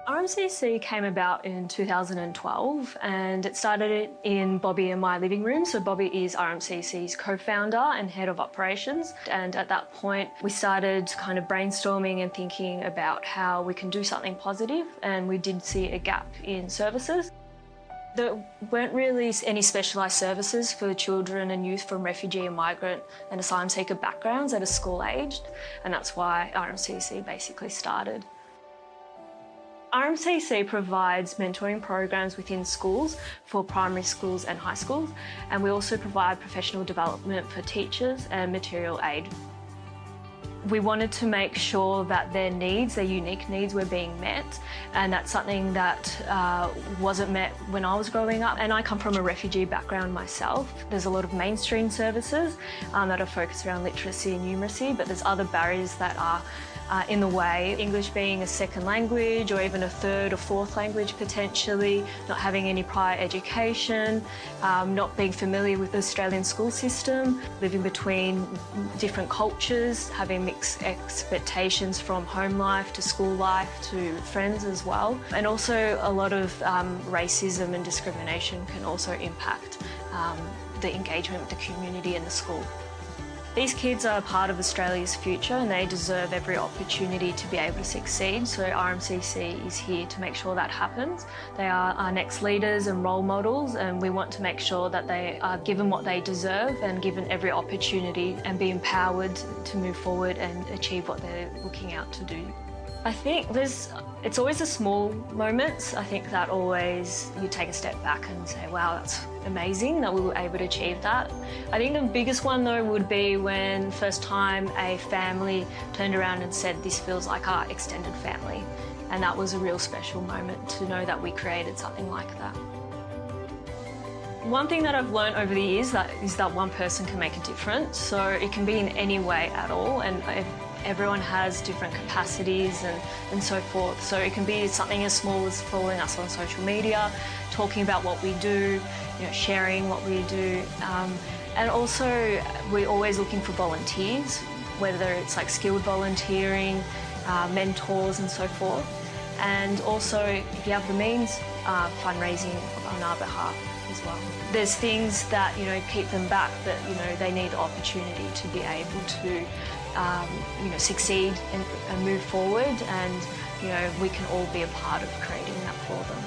RMCC came about in 2012 and it started in Bobby and my living room. So Bobby is RMCC's co-founder and head of operations. And at that point, we started kind of brainstorming and thinking about how we can do something positive, and we did see a gap in services. There weren't really any specialised services for children and youth from refugee and migrant and asylum seeker backgrounds that are school aged, and that's why RMCC basically started. RMCC provides mentoring programs within schools for primary schools and high schools, and we also provide professional development for teachers and material aid. We wanted to make sure that their needs, their unique needs, were being met, and that's something that wasn't met when I was growing up. And I come from a refugee background myself. There's a lot of mainstream services that are focused around literacy and numeracy, but there's other barriers that are in the way. English being a second language or even a third or fourth language potentially, not having any prior education, not being familiar with the Australian school system, living between different cultures, having mixed expectations from home life to school life to friends as well. And also a lot of racism and discrimination can also impact the engagement with the community and the school. These kids are part of Australia's future and they deserve every opportunity to be able to succeed, so RMCC is here to make sure that happens. They are our next leaders and role models, and we want to make sure that they are given what they deserve and given every opportunity and be empowered to move forward and achieve what they're looking out to do. I think it's always the small moments. I think that always you take a step back and say, wow, that's amazing that we were able to achieve that. I think the biggest one though would be when first time a family turned around and said, this feels like our extended family. And that was a real special moment to know that we created something like that. One thing that I've learned over the years is that one person can make a difference. So it can be in any way at all, and everyone has different capacities and so forth. So it can be something as small as following us on social media, talking about what we do, sharing what we do. And also we're always looking for volunteers, whether it's like skilled volunteering, mentors and so forth. And also, if you have the means, fundraising on our behalf as well. There's things that keep them back, that they need the opportunity to be able to succeed and move forward, and we can all be a part of creating that for them.